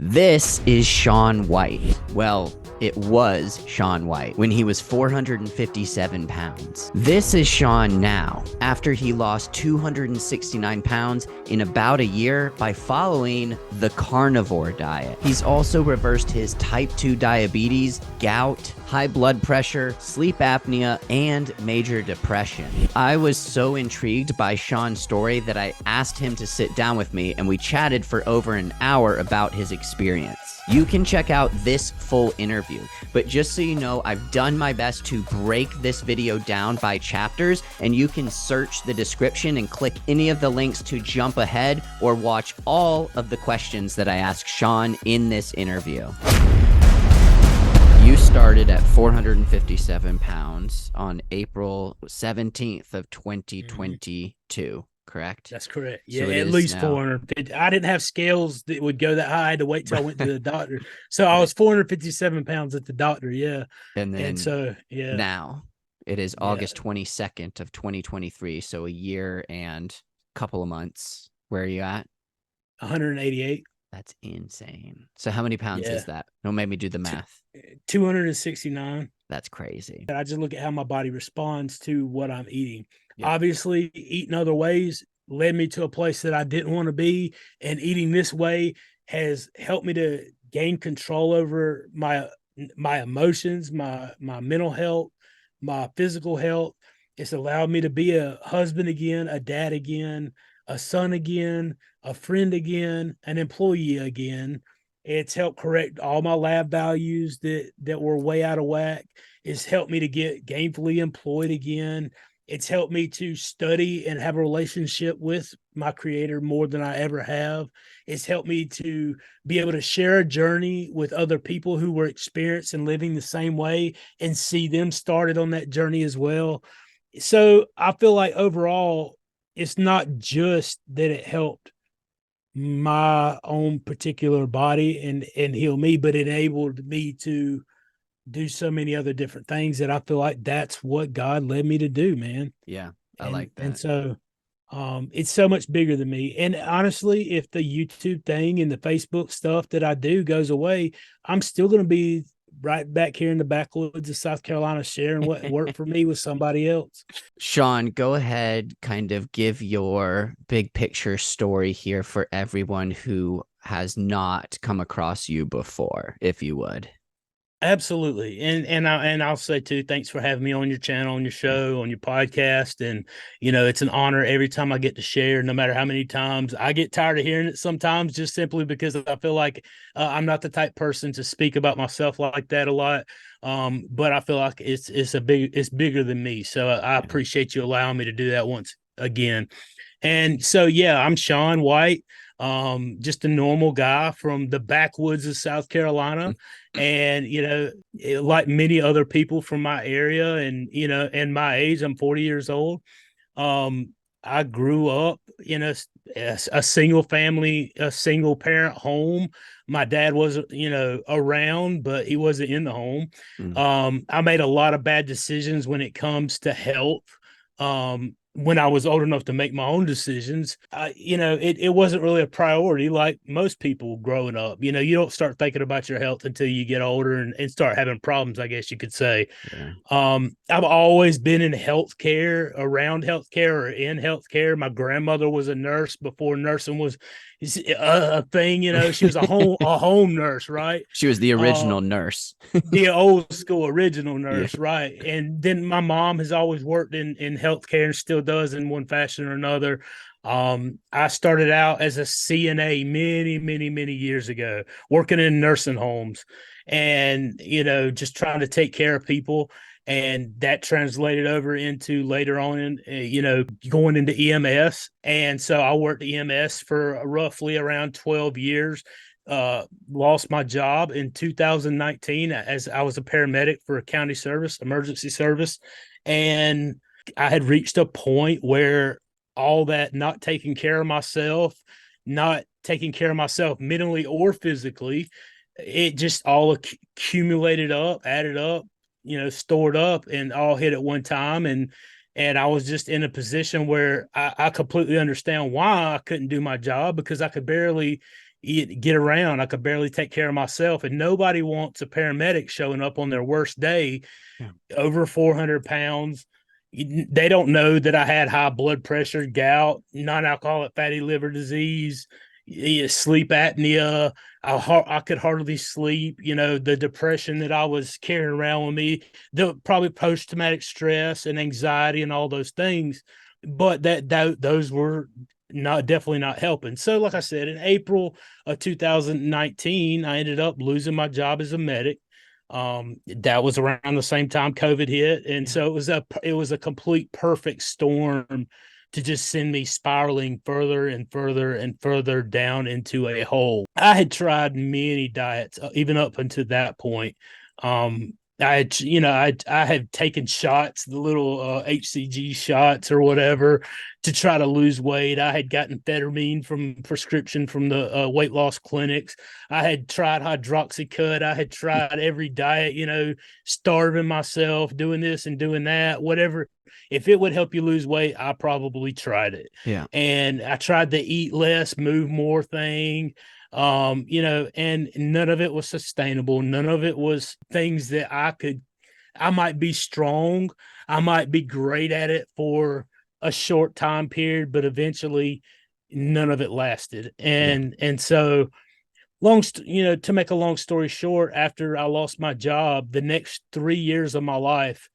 This is Shawn White. Well, it was Shawn White when he was 457 pounds. This is Shawn now, after he lost 269 pounds in about a year by following the carnivore diet. He's also reversed his type 2 diabetes, gout, high blood pressure, sleep apnea, and major depression. I was so intrigued by Shawn's story that I asked him to sit down with me and we chatted for over an hour about his experience. You can check out this full interview, but just so you know, I've done my best to break this video down by chapters, and you can search the description and click any of the links to jump ahead or watch all of the questions that I asked Shawn in this interview. You started at 457 pounds on April 17th of 2022, correct? That's correct. So Yeah, at least 450. I didn't have scales that would go that high. I had to wait till I went to the doctor. So I was 457 pounds at the doctor. Yeah. And then so, yeah. now it is August 22nd of 2023. So a year and a couple of months. Where are you at? 188. That's insane. So how many pounds is that? Don't make me do the math. 269. That's crazy. I just look at how my body responds to what I'm eating. Yep. Obviously, eating other ways led me to a place that I didn't want to be, and eating this way has helped me to gain control over my emotions, my mental health, my physical health. It's allowed me to be a husband again, a dad again, a son again, a friend again, an employee again. It's helped correct all my lab values that were way out of whack. It's helped me to get gainfully employed again. It's helped me to study and have a relationship with my creator more than I ever have. It's helped me to be able to share a journey with other people who were experiencing living the same way and see them started on that journey as well. So I feel like overall, it's not just that it helped my own particular body and heal me, but it enabled me to do so many other different things that I feel like that's what God led me to do, man. Yeah, I like that. And so it's so much bigger than me. And honestly, if the YouTube thing and the Facebook stuff that I do goes away, I'm still going to be right back here in the backwoods of South Carolina sharing what worked for me with somebody else. Shawn, go ahead, kind of give your big picture story here for everyone who has not come across you before, if you would. Absolutely. And I'll say too, thanks for having me on your channel, on your show, on your podcast. And, it's an honor every time I get to share, no matter how many times. I get tired of hearing it sometimes just simply because I feel like I'm not the type person to speak about myself like that a lot. But I feel like it's bigger than me. So I appreciate you allowing me to do that once again. And so, I'm Shawn White. Just a normal guy from the backwoods of South Carolina. And, like many other people from my area and my age, I'm 40 years old. I grew up in a single family, a single parent home. My dad wasn't, around, but he wasn't in the home. I made a lot of bad decisions when it comes to health. When I was old enough to make my own decisions, it wasn't really a priority like most people growing up. You don't start thinking about your health until you get older and start having problems, I guess you could say. Yeah. I've always been in healthcare, around healthcare or in healthcare. My grandmother was a nurse before nursing was a thing. She was a home nurse, right? She was the original nurse. The old school original nurse, right? And then my mom has always worked in healthcare and still does in one fashion or another. I started out as a CNA many, many, many years ago, working in nursing homes and, just trying to take care of people. And that translated over into later on in, going into EMS. And so I worked EMS for roughly around 12 years. Lost my job in 2019 as I was a paramedic for a county service, emergency service. And I had reached a point where all that not taking care of myself, not taking care of myself mentally or physically, it just all accumulated up, added up, stored up and all hit at one time. And I was just in a position where I completely understand why I couldn't do my job, because I could barely, get around. I could barely take care of myself, and nobody wants a paramedic showing up on their worst day, Yeah. over 400 pounds. They don't know that I had high blood pressure, gout, non-alcoholic fatty liver disease, sleep apnea. I could hardly sleep. The depression that I was carrying around with me, the probably post-traumatic stress and anxiety and all those things. But those were definitely not helping. So, like I said, in April of 2019, I ended up losing my job as a medic. That was around the same time COVID hit, and so it was a complete perfect storm to just send me spiraling further and further and further down into a hole. I had tried many diets, even up until that point. I had taken shots, the little HCG shots or whatever, to try to lose weight. I had gotten amphetamine from prescription from the weight loss clinics. I had tried hydroxycut. I had tried every diet, starving myself, doing this and doing that, whatever. If it would help you lose weight, I probably tried it. Yeah. And I tried the eat less, move more thing. And none of it was sustainable. None of it was things that I might be strong. I might be great at it for a short time period, but eventually none of it lasted. And so to make a long story short, after I lost my job, the next 3 years of my life,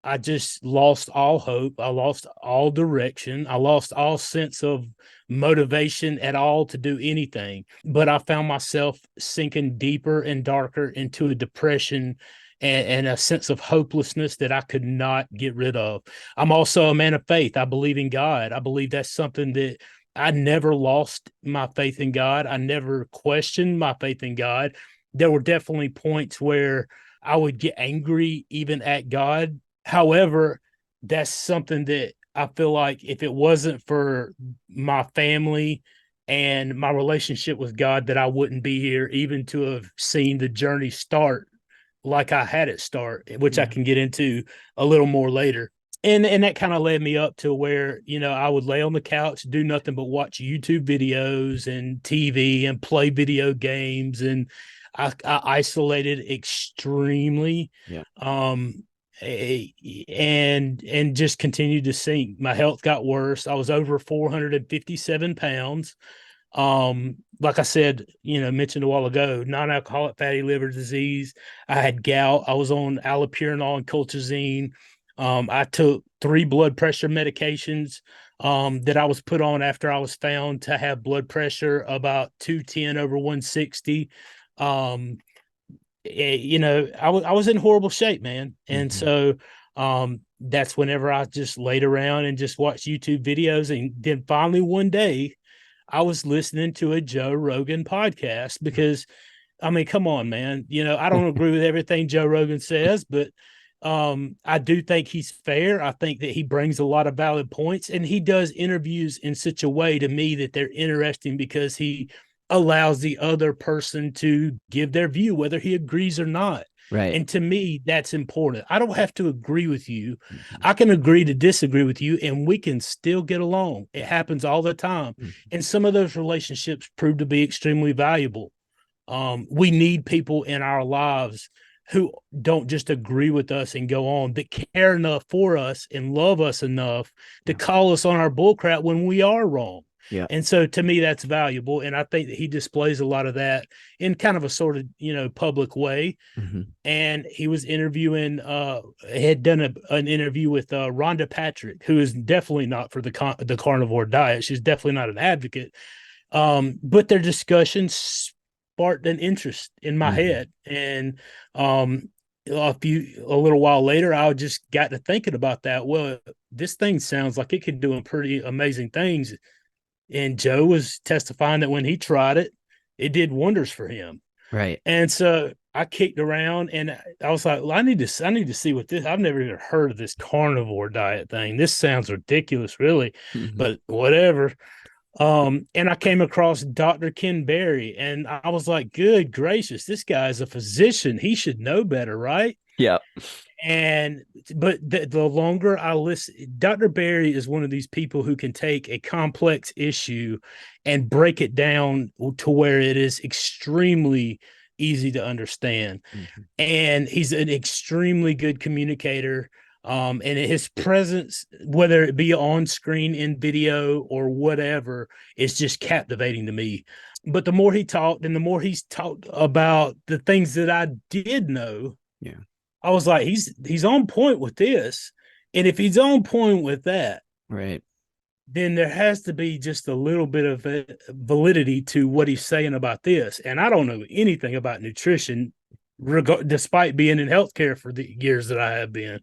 I just lost all hope. I lost all direction. I lost all sense of motivation at all to do anything. But I found myself sinking deeper and darker into a depression and a sense of hopelessness that I could not get rid of. I'm also a man of faith. I believe in God. I believe that's something that I never lost my faith in God. I never questioned my faith in God. There were definitely points where I would get angry even at God. However, that's something that I feel like if it wasn't for my family and my relationship with God, that I wouldn't be here, even to have seen the journey start like I had it start, which I can get into a little more later. And that kind of led me up to where, I would lay on the couch, do nothing but watch YouTube videos and TV and play video games. And I isolated extremely. Yeah. And just continued to sink. My health got worse. I was over 457 pounds. Like I said, mentioned a while ago, non-alcoholic fatty liver disease. I had gout. I was on allopurinol and colchicine. I took 3 blood pressure medications that I was put on after I was found to have blood pressure about 210 over 160. I was in horrible shape, man. And so that's whenever I just laid around and just watched YouTube videos. And then finally one day I was listening to a Joe Rogan podcast because, I mean, come on, man. I don't agree with everything Joe Rogan says, but I do think he's fair. I think that he brings a lot of valid points, and he does interviews in such a way to me that they're interesting because he allows the other person to give their view, whether he agrees or not. Right. And to me, that's important. I don't have to agree with you. I can agree to disagree with you, and we can still get along. It happens all the time. And some of those relationships prove to be extremely valuable. We need people in our lives who don't just agree with us and go on, that care enough for us and love us enough to call us on our bullcrap when we are wrong. Yeah. And so to me, that's valuable. And I think that he displays a lot of that in kind of a sort of, public way. And he was interviewing, had done an interview with Rhonda Patrick, who is definitely not for the carnivore diet. She's definitely not an advocate. But their discussion sparked an interest in my head. And a little while later, I just got to thinking about that. Well, this thing sounds like it could do pretty amazing things. And Joe was testifying that when he tried it, it did wonders for him. Right. And so I kicked around and I was like, well, I need to see what this, I've never even heard of this carnivore diet thing. This sounds ridiculous, really, but whatever. And I came across Dr. Ken Berry, and I was like, good gracious, this guy is a physician. He should know better, right? Yeah. But the longer I listen, Dr. Barry is one of these people who can take a complex issue and break it down to where it is extremely easy to understand. Mm-hmm. And he's an extremely good communicator. And his presence, whether it be on screen, in video, or whatever, is just captivating to me. But the more he talked and the more he's talked about the things that I did know, Yeah. I was like, he's on point with this. And if he's on point with that, Right. then there has to be just a little bit of validity to what he's saying about this. And I don't know anything about nutrition, despite being in healthcare for the years that I have been.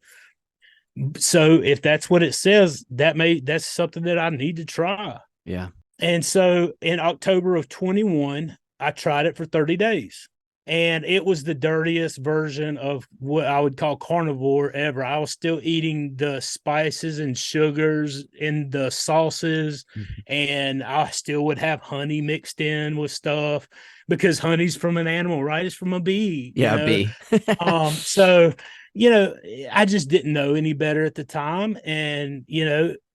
So if that's what it says, that's something that I need to try. Yeah. And so in October of 21, I tried it for 30 days. And it was the dirtiest version of what I would call carnivore ever. I was still eating the spices and sugars in the sauces, Mm-hmm. and I still would have honey mixed in with stuff because honey's from an animal, right? It's from a bee, Yeah, B. So, I just didn't know any better at the time. And,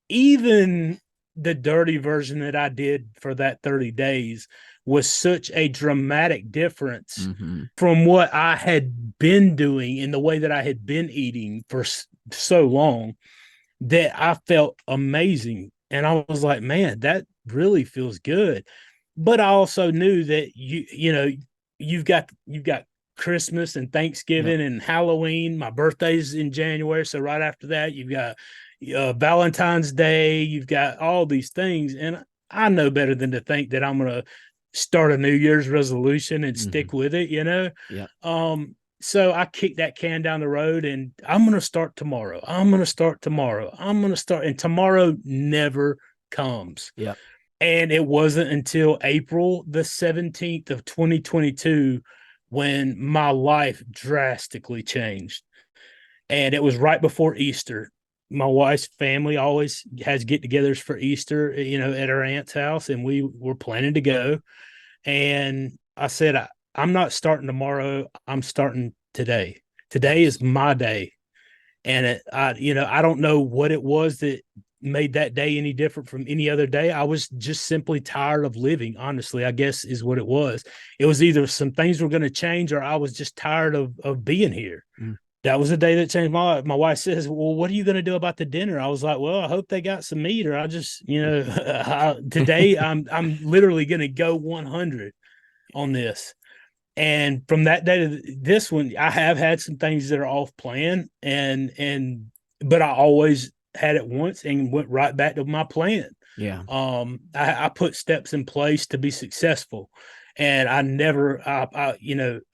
even the dirty version that I did for that 30 days was such a dramatic difference Mm-hmm. from what I had been doing in the way that I had been eating for so long that I felt amazing. And I was like, man, that really feels good. But I also knew that you've got Christmas and Yep. Thanksgiving and Halloween. My birthday's in January, so right after that, you've got Valentine's Day. You've got all these things, and I know better than to think that I'm gonna start a New Year's resolution and Mm-hmm. stick with it. Yep. So I kicked that can down the road, and I'm gonna start tomorrow. I'm gonna start tomorrow. I'm gonna start, and tomorrow never comes. Yep. And it wasn't until April the 17th of 2022 when my life drastically changed. And it was right before Easter. My wife's family always has get togethers for Easter, at her aunt's house, and we were planning to go. And I said, I'm not starting tomorrow. I'm starting today. Today Nice. is my day. And I don't know what it was that made that day any different from any other day. I was just simply tired of living, honestly, I guess is what it was. It was either some things were going to change or I was just tired of being here. Mm. That was the day that changed my life. My wife says, well, what are you going to do about the dinner? I was like, well, I hope they got some meat, or I just, today I'm literally going to go 100 on this. And from that day to this one, I have had some things that are off plan, but I always had it once and went right back to my plan. Yeah. I put steps in place to be successful, and I never, I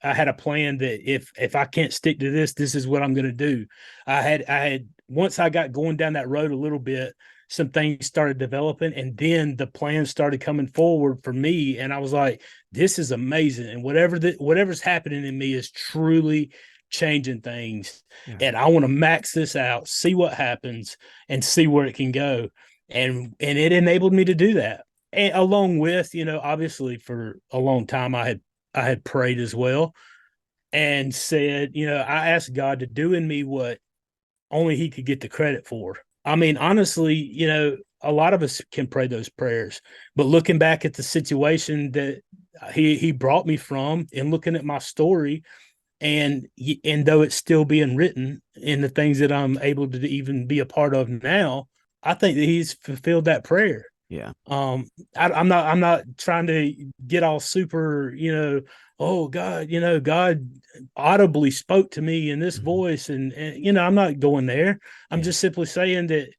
had a plan that if I can't stick to this, this is what I'm going to do. I had once I got going down that road a little bit, some things started developing, and then the plan started coming forward for me, and I was like, this is amazing, and whatever's happening in me is truly changing things. Yeah. And I want to max this out, see what happens, and see where it can go. And it enabled me to do that. And along with, obviously for a long time I had prayed as well and said, I asked God to do in me what only he could get the credit for. I mean, honestly, a lot of us can pray those prayers, but looking back at the situation that he brought me from and looking at my story, and though it's still being written in the things that I'm able to even be a part of now, I think that he's fulfilled that prayer. Yeah. I'm not trying to get all super, oh God, God audibly spoke to me in this Mm-hmm. voice, and I'm not going there. I'm Yeah. just simply saying that,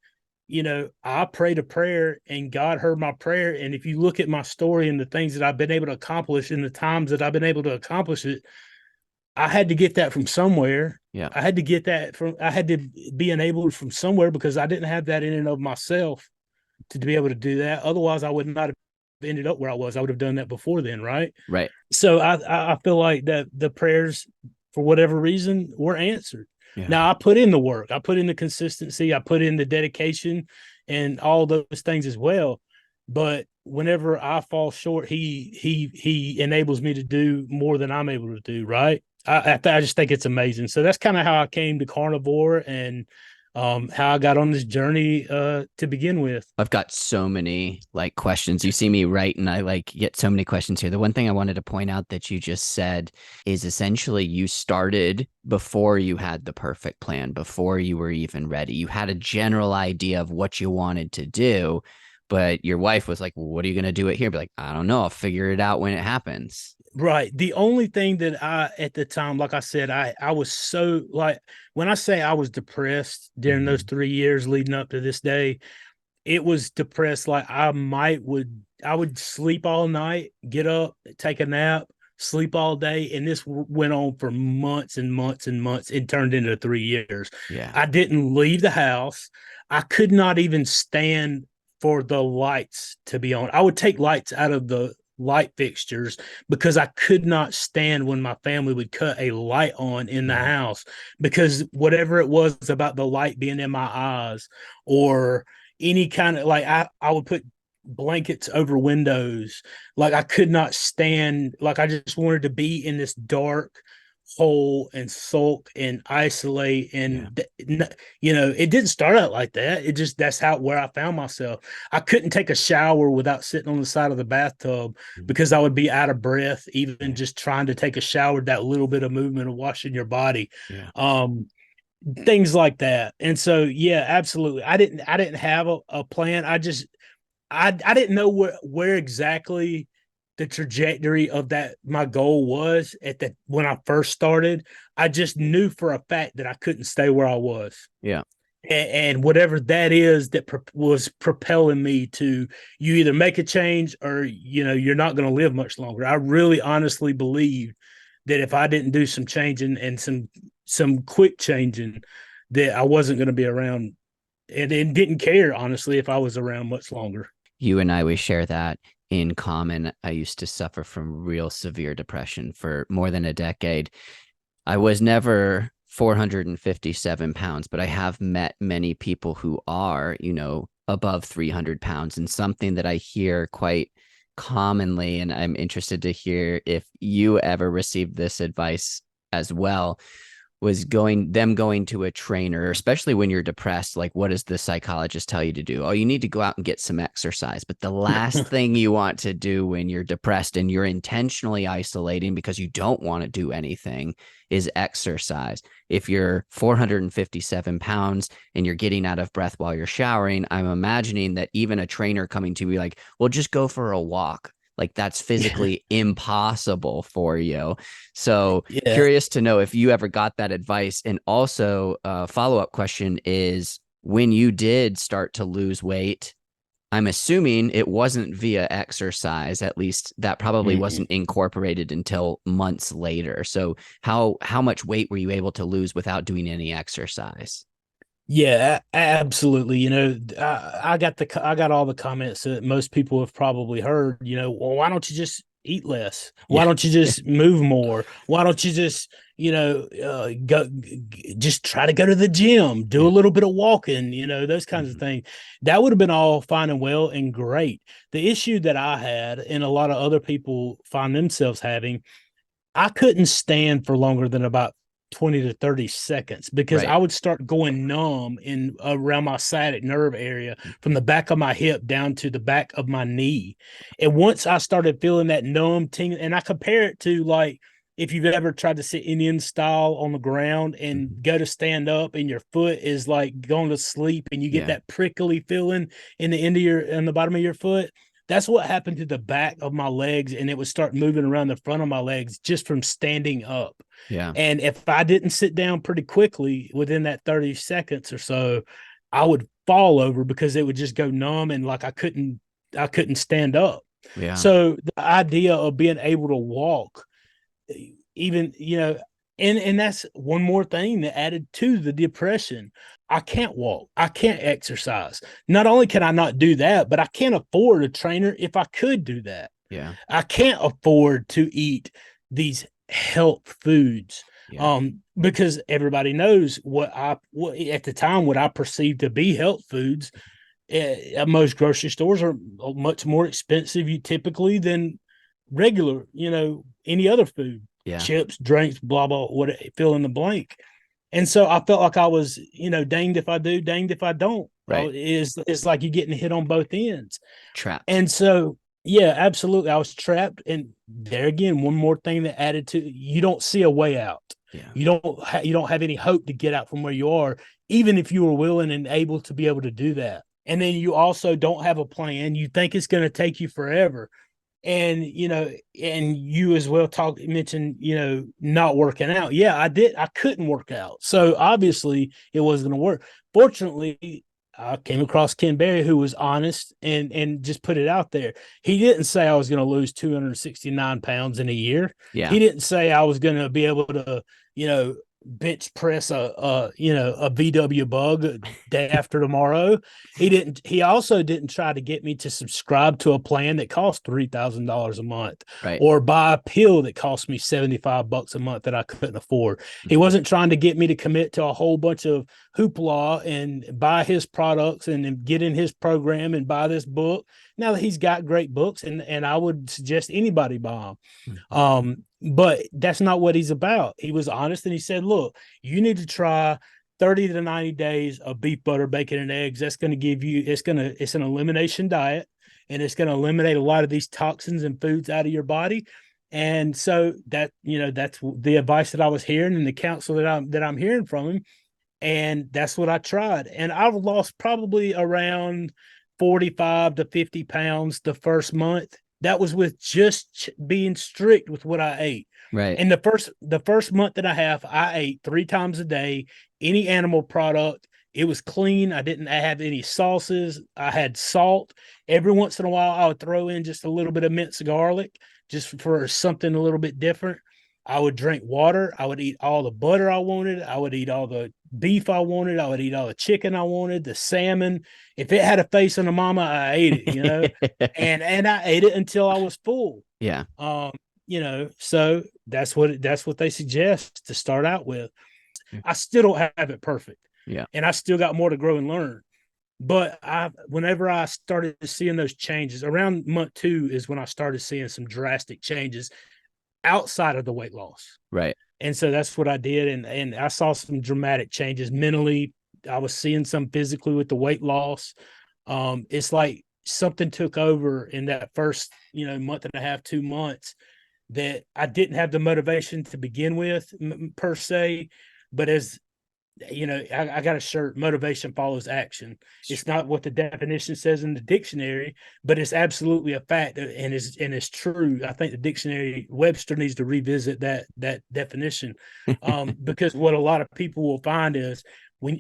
I prayed a prayer and God heard my prayer. And if you look at my story and the things that I've been able to accomplish in the times that I've been able to accomplish it, I had to get that from somewhere. Yeah. I had to be enabled from somewhere, because I didn't have that in and of myself to be able to do that. Otherwise, I would not have ended up where I was. I would have done that before then, right? Right. So I feel like that the prayers, for whatever reason, were answered. Yeah. Now I put in the work, I put in the consistency, I put in the dedication, and all those things as well. But whenever I fall short, he enables me to do more than I'm able to do. Right. I just think it's amazing. So that's kind of how I came to Carnivore, and how I got on this journey to begin with. I've got so many like questions. You see me write and I like get so many questions here. The one thing I wanted to point out that you just said is essentially you started before you had the perfect plan, before you were even ready. You had a general idea of what you wanted to do, but your wife was like, well, what are you going to do it here? Be like, I don't know. I'll figure it out when it happens. Right. The only thing that at the time, like I said, I was so like, when I say I was depressed during those Mhm. 3 years leading up to this day, it was depressed. Like I would sleep all night, get up, take a nap, sleep all day. And this went on for months and months and months. It turned into 3 years. Yeah. I didn't leave the house. I could not even stand for the lights to be on. I would take lights out of the light fixtures because I could not stand when my family would cut a light on in the Mhm. house, because whatever it was about the light being in my eyes, or any kind of like, I would put blankets over windows. Like I could not stand, like I just wanted to be in this dark hole and sulk and isolate. Yeah. And it didn't start out like that. It just, that's how, where I found myself. I couldn't take a shower without sitting on the side of the bathtub, Mhm. because I would be out of breath even Yeah. just trying to take a shower, that little bit of movement of washing your body. Yeah. um Things like that. And so, yeah, absolutely. I didn't have a plan. I didn't know where exactly the trajectory of that my goal was at that when I first started. I just knew for a fact that I couldn't stay where I was. Yeah. And whatever that is that was propelling me to, you either make a change or you're not going to live much longer. I really honestly believe that if I didn't do some changing and some quick changing, that I wasn't going to be around, and didn't care honestly if I was around much longer. You and I, we share that in common. I used to suffer from real severe depression for more than a decade. I was never 457 pounds, but I have met many people who are, above 300 pounds. And something that I hear quite commonly, and I'm interested to hear if you ever received this advice as well, was going to a trainer, especially when you're depressed. Like, what does the psychologist tell you to do? Oh, you need to go out and get some exercise. But the last thing you want to do when you're depressed and you're intentionally isolating because you don't want to do anything is exercise. If you're 457 pounds and you're getting out of breath while you're showering, I'm imagining that even a trainer coming to be like, well, just go for a walk. Like that's physically impossible for you. So Yeah. curious to know if you ever got that advice. And also, a follow-up question is, when you did start to lose weight, I'm assuming it wasn't via exercise. At least that probably Mm-mm. wasn't incorporated until months later. So how much weight were you able to lose without doing any exercise? Yeah, absolutely. I got all the comments that most people have probably heard. Well, why don't you just eat less? Why Yeah. don't you Yeah. just move more? Why don't you just, go, just try to go to the gym, do a Yeah. little bit of walking, those kinds of Mhm. things. That would have been all fine and well and great. The issue that I had, and a lot of other people find themselves having, I couldn't stand for longer than about 20 to 30 seconds, because Right. I would start going numb in around my sciatic nerve area, from the back of my hip down to the back of my knee. And once I started feeling that numb ting, and I compare it to, like, if you've ever tried to sit Indian style on the ground and Mhm. go to stand up and your foot is like going to sleep and you get Yeah. that prickly feeling in the end of your in the bottom of your foot. That's what happened to the back of my legs, and it would start moving around the front of my legs just from standing up. Yeah. And if I didn't sit down pretty quickly within that 30 seconds or so, I would fall over because it would just go numb, and like I couldn't stand up. Yeah. So the idea of being able to walk, even, and that's one more thing that added to the depression. I can't walk, I can't exercise. Not only can I not do that, but I can't afford a trainer if I could do that. Yeah. I can't afford to eat these health foods, Yeah. because everybody knows what at the time what I perceived to be health foods. Most grocery stores are much more expensive, typically, than regular, any other food. Yeah. chips, drinks, blah, blah, what, fill in the blank. And so I felt like I was, danged if I do, danged if I don't. Right. It's like you're getting hit on both ends. Trapped. And so, yeah, absolutely. I was trapped. And there again, one more thing that added to, you don't see a way out. Yeah. You don't have any hope to get out from where you are, even if you were willing and able to be able to do that. And then you also don't have a plan. You think it's going to take you forever. And and you as well mentioned not working out. Yeah, I couldn't work out, so obviously it wasn't going to work. Fortunately, I came across Ken Berry, who was honest and just put it out there. He didn't say I was going to lose 269 pounds in a year. Yeah. He didn't say I was going to be able to bench press a VW bug day after tomorrow. He also didn't try to get me to subscribe to a plan that cost $3,000 a month, Right. or buy a pill that cost me $75 a month that I couldn't afford. He Mhm. wasn't trying to get me to commit to a whole bunch of hoopla and buy his products and get in his program and buy this book. Now that he's got great books, and I would suggest anybody buy them. Mhm. But that's not what he's about. He was honest and he said, look, you need to try 30 to 90 days of beef, butter, bacon, and eggs. That's going to give you, it's an elimination diet, and it's going to eliminate a lot of these toxins and foods out of your body. And so that's the advice that I was hearing and the counsel that I'm hearing from him. And that's what I tried. And I've lost probably around 45 to 50 pounds the first month. That was with just being strict with what I ate. Right. And the first month and a half, I ate 3 times a day, any animal product. It was clean. I didn't have any sauces. I had salt. Every once in a while, I would throw in just a little bit of minced garlic just for something a little bit different. I would drink water. I would eat all the butter I wanted. I would eat all the beef I wanted. I would eat all the chicken I wanted, the salmon. If it had a face on a mama, I ate it, and I ate it until I was full. Yeah. So that's what they suggest to start out with. Yeah. I still don't have it perfect. Yeah. And I still got more to grow and learn. But whenever I started seeing those changes, around month 2 is when I started seeing some drastic changes outside of the weight loss. Right. And so that's what I did. And I saw some dramatic changes mentally. I was seeing some physically with the weight loss. It's like something took over in that first, month and a half, 2 months, that I didn't have the motivation to begin with per se. But as I got a shirt, motivation follows action. It's not what the definition says in the dictionary, but it's absolutely a fact, and it's true. I think the dictionary, Webster, needs to revisit that definition, because what a lot of people will find is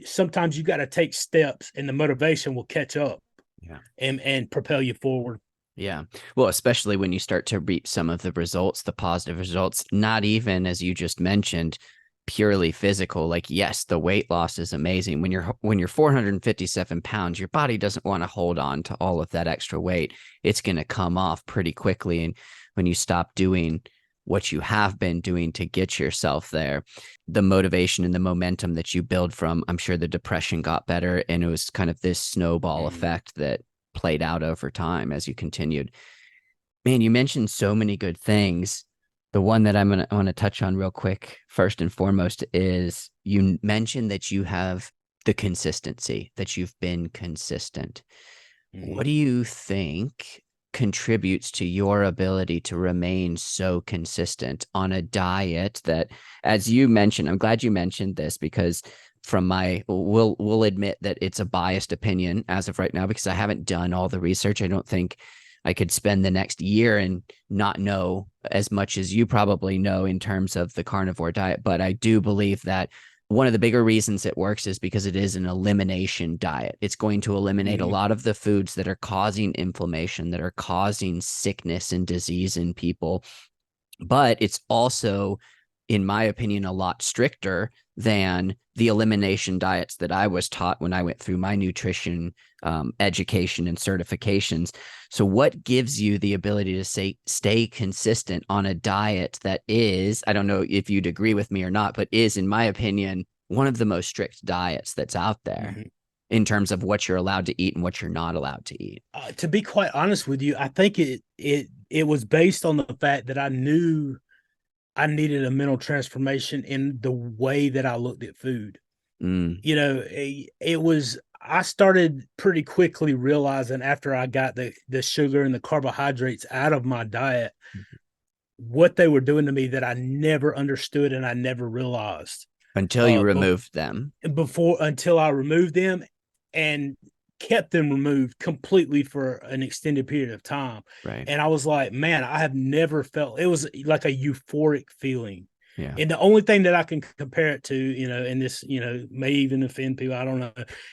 sometimes you got to take steps and the motivation will catch up. Yeah. And propel you forward. Yeah. Well, especially when you start to reap some of the results, the positive results, not even, as you just mentioned, purely physical. Like, yes, the weight loss is amazing. When you're 457 pounds, your body doesn't want to hold on to all of that extra weight. It's going to come off pretty quickly. And when you stop doing what you have been doing to get yourself there, the motivation and the momentum that you build from, I'm sure the depression got better, and it was kind of this snowball effect that played out over time as you continued. Man, you mentioned so many good things. The one that I want to touch on real quick, first and foremost, is you mentioned that you have the consistency, that you've been consistent. What do you think contributes to your ability to remain so consistent on a diet that, as you mentioned, I'm glad you mentioned this, because we'll admit that it's a biased opinion as of right now, because I haven't done all the research. I don't think I could spend the next year and not know as much as you probably know in terms of the carnivore diet. But I do believe that one of the bigger reasons it works is because it is an elimination diet. It's going to eliminate a lot of the foods that are causing inflammation, that are causing sickness and disease in people. But it's also, in my opinion, a lot stricter than the elimination diets that I was taught when I went through my nutrition education and certifications. So what gives you the ability to stay consistent on a diet that is, I don't know if you'd agree with me or not, but is, in my opinion, one of the most strict diets that's out there in terms of what you're allowed to eat and what you're not allowed to eat? To be quite honest with you, I think it was based on the fact that I knew I needed a mental transformation in the way that I looked at food. Mm. It was, I started pretty quickly realizing after I got the sugar and the carbohydrates out of my diet, what they were doing to me that I never understood and I never realized. Until you Uh, removed them. before until I removed them and kept them removed completely for an extended period of time. Right. And I was like, man, I have never felt, it was like a euphoric feeling. Yeah. And the only thing that I can compare it to, and this, may even offend people, I don't know,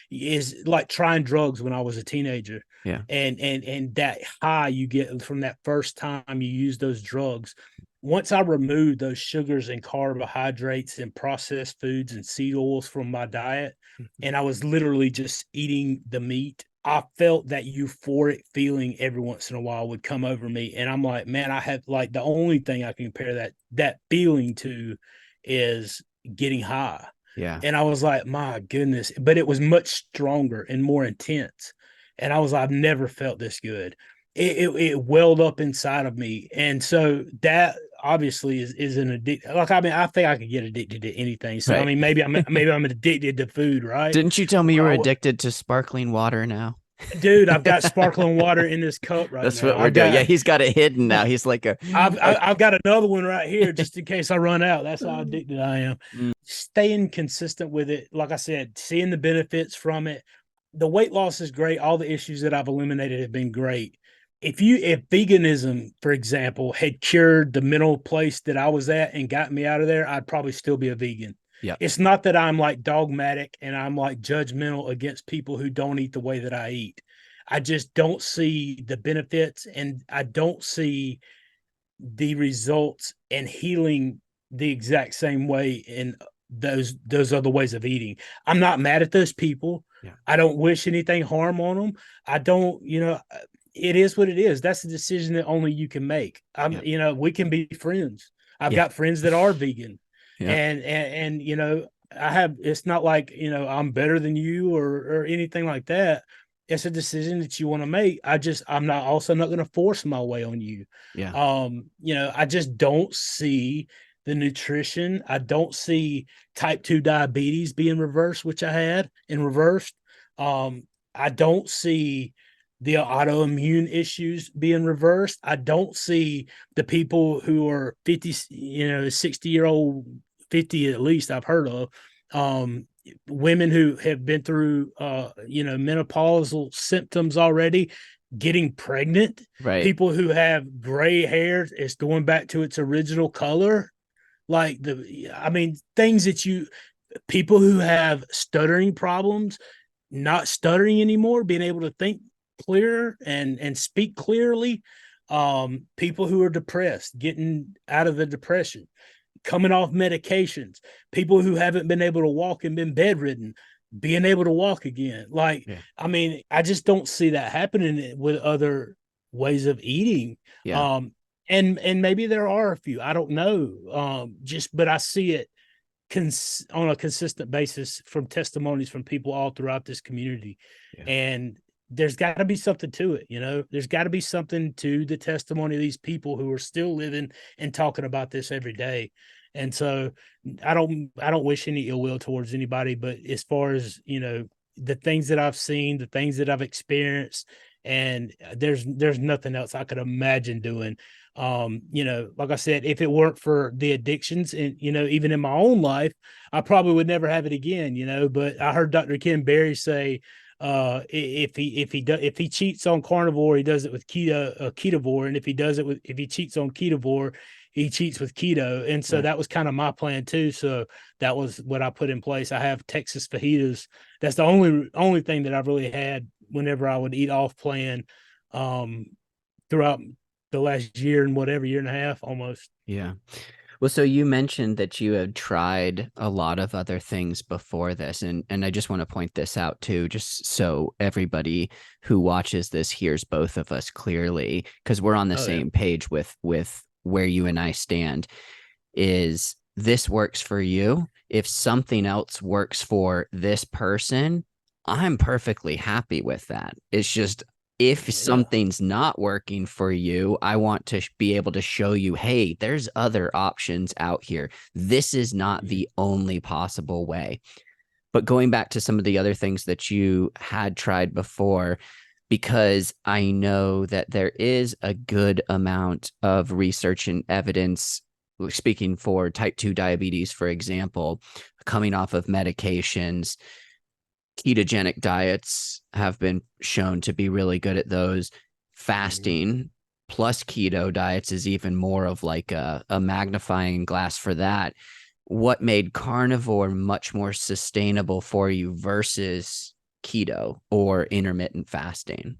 is like trying drugs when I was a teenager. Yeah. And that high you get from that first time you use those drugs. Once I removed those sugars and carbohydrates and processed foods and seed oils from my diet, and I was literally just eating the meat, I felt that euphoric feeling every once in a while would come over me. And I'm like, man, I have, like, the only thing I can compare that feeling to is getting high. Yeah. And I was like, my goodness, but it was much stronger and more intense. And I was like, I've never felt this good. It welled up inside of me. And so that obviously is an addict. Like, I mean, I think I could get addicted to anything. So I Right. mean, maybe I'm addicted to food, right? Didn't you tell me you were Well, addicted to sparkling water now? dude, I've got sparkling water in this cup right That's now. what we're doing. Yeah, he's got it hidden now. He's like a, I've got another one right here just in case I run out. That's how addicted I am. Mm. Staying consistent with it, like I said, seeing the benefits from it. The weight loss is great. All the issues that I've eliminated have been great. If veganism, for example, had cured the mental place that I was at and got me out of there, I'd probably still be a vegan. Yeah. It's not that I'm like dogmatic and I'm like judgmental against people who don't eat the way that I eat. I just don't see the benefits, and I don't see the results and healing the exact same way in those other ways of eating. I'm not mad at those people. Yeah. I don't wish anything harm on them. I don't, it is what it is. That's a decision that only you can make. Yeah. We can be friends. I've Yeah. got friends that are vegan, Yeah. and I have. It's not like I'm better than you or anything like that. It's a decision that you want to make. I'm not also not going to force my way on you. Yeah. I just don't see the nutrition. I don't see type 2 diabetes being reversed, which I had and reversed. I don't see the autoimmune issues being reversed. I don't see the people who are 50, 60-year-old, 50 at least I've heard of, women who have been through, menopausal symptoms already, getting pregnant. Right. People who have gray hair, it's going back to its original color. Like things that people who have stuttering problems, not stuttering anymore, being able to think clearer and speak clearly. People who are depressed, getting out of the depression, coming off medications, people who haven't been able to walk and been bedridden, being able to walk again. Like, Yeah. I just don't see that happening with other ways of eating. Yeah. And maybe there are a few, I don't know. But I see it on a consistent basis from testimonies from people all throughout this community. Yeah. And there's got to be something to it. There's got to be something to the testimony of these people who are still living and talking about this every day. And so I don't wish any ill will towards anybody, but as far as, the things that I've seen, the things that I've experienced, and there's nothing else I could imagine doing. Like I said, if it weren't for the addictions and, even in my own life, I probably would never have it again, but I heard Dr. Ken Berry say, if he cheats on carnivore, he does it with ketovore. And if he cheats on ketovore, he cheats with keto. And so that was kind of my plan too. So that was what I put in place. I have Texas fajitas. That's the only thing that I've really had whenever I would eat off plan, throughout the last year and a half almost. Yeah. Well, so you mentioned that you had tried a lot of other things before this, and I just want to point this out too, just so everybody who watches this hears both of us clearly, because we're on the same page with where you and I stand. Is this works for you? If something else works for this person, I'm perfectly happy with that. It's just If Yeah. something's not working for you, I want to be able to show you, hey, there's other options out here. This is not Mhm. the only possible way. But going back to some of the other things that you had tried before, because I know that there is a good amount of research and evidence, speaking for type 2 diabetes, for example, coming off of medications. Ketogenic diets have been shown to be really good at those. Mhm. Fasting plus keto diets is even more of like a magnifying glass for that. What made carnivore much more sustainable for you versus keto or intermittent fasting?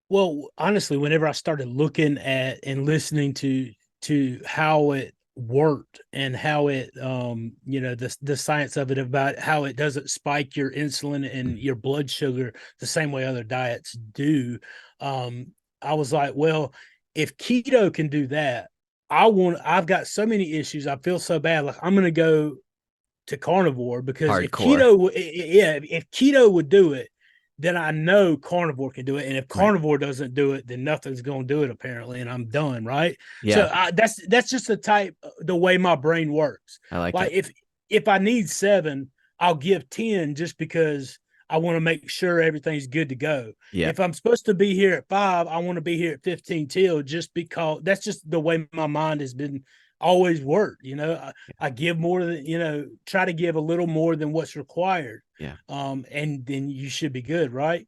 Well, honestly, whenever I started looking at and listening to how it worked and how it the science of it, about how it doesn't spike your insulin and your blood sugar the same way other diets do, um I was like, well, if keto can do that, I've got so many issues. I feel so bad, like I'm going to go to carnivore, because if Hardcore. keto, yeah, if keto would do it, then I know carnivore can do it. And if Right. carnivore doesn't do it, then nothing's going to do it apparently, and I'm done. Right. Yeah, So that's just the way my brain works. I like Like it. if I need 7, I'll give 10 just because I want to make sure everything's good to go. Yeah, If I'm supposed to be here at 5, I want to be here at 15 till, just because that's just the way my mind has been always worked. I give more than, try to give a little more than what's required. yeah, And then you should be good, right?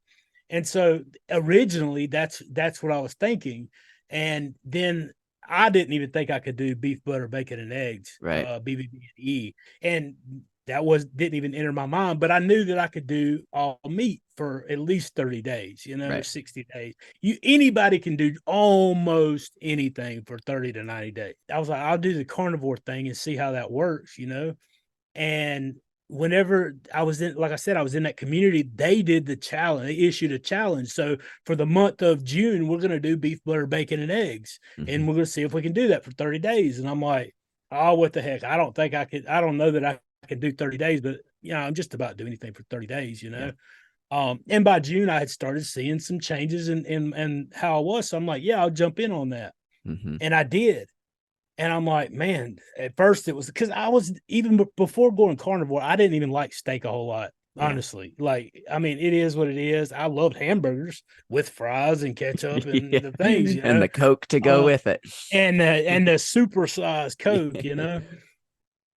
And so originally that's what I was thinking. And then I didn't even think I could do beef, butter, bacon, and eggs, right, BBB and E. And that didn't even enter my mind, but I knew that I could do all meat for at least 30 days, or right. 60 days. Anybody can do almost anything for 30 to 90 days. I was like, I'll do the carnivore thing and see how that works. And whenever I was in, like I said, I was in that community, they did the challenge. They issued a challenge. So for the month of June, we're going to do beef, butter, bacon, and eggs. Mm-hmm. And we're going to see if we can do that for 30 days. And I'm like, oh, what the heck? I don't think I could. I don't know that I can do 30 days, but I'm just about to do anything for 30 days. Yeah. And by June, I had started seeing some changes in how I was. So I'm like, yeah, I'll jump in on that. Mm-hmm. And I did. And I'm like, man, at first it was because I was, even before going carnivore, I didn't even like steak a whole lot, Yeah. honestly. Like, I mean, it is what it is. I loved hamburgers with fries and ketchup Yeah. and the things, And the Coke to go uh, with it. and the super sized Coke, Yeah.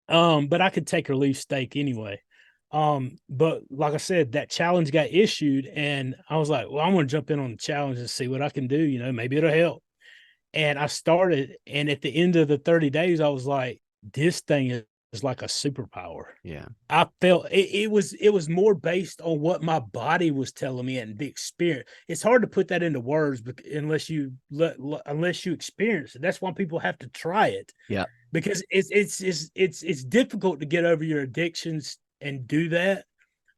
But I could take or leave steak anyway. But like I said, that challenge got issued, and I was like, well, I'm going to jump in on the challenge and see what I can do. Maybe it'll help. And I started, and at the end of the 30 days, I was like, this thing is like a superpower. Yeah. I felt it was more based on what my body was telling me and the experience. It's hard to put that into words unless you experience it. That's why people have to try it, Yeah. because it's difficult to get over your addictions and do that.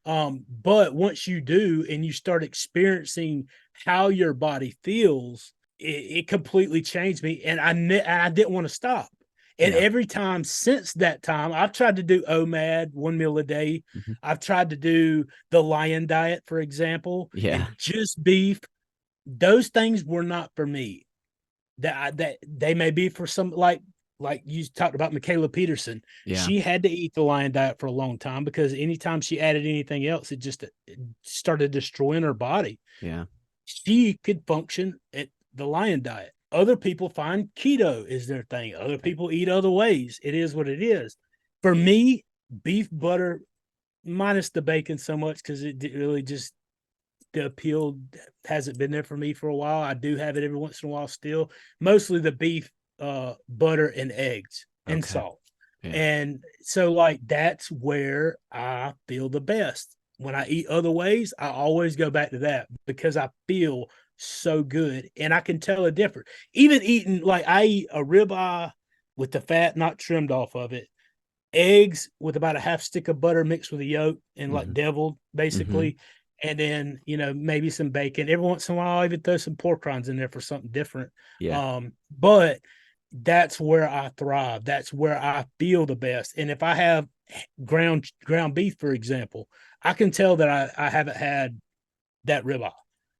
But once you do and you start experiencing how your body feels, it completely changed me, and I didn't want to stop. And Yeah. every time since that time, I've tried to do OMAD, 1 meal a day. Mm-hmm. I've tried to do the lion diet, for example, Yeah. and just beef. Those things were not for me. That they may be for some, like you talked about Michaela Peterson. Yeah. She had to eat the lion diet for a long time, because anytime she added anything else, it started destroying her body. Yeah. She could function at the lion diet. Other people find keto is their thing. Other Right. people eat other ways. It is what it is. For me, beef, butter, minus the bacon so much, because it really just, the appeal hasn't been there for me for a while. I do have it every once in a while still. Mostly the beef, butter, and eggs and Okay. salt. Yeah. And so, like, that's where I feel the best. When I eat other ways, I always go back to that, because I feel so good and I can tell a difference. Even eating, like, I eat a ribeye with the fat not trimmed off of it, eggs with about a half stick of butter mixed with a yolk and Mm-hmm. like deviled, Mm-hmm. basically. And then, maybe some bacon. Every once in a while, I'll even throw some pork rinds in there for something different. Yeah. But that's where I thrive. That's where I feel the best. And if I have ground beef, for example, I can tell that I haven't had that ribeye.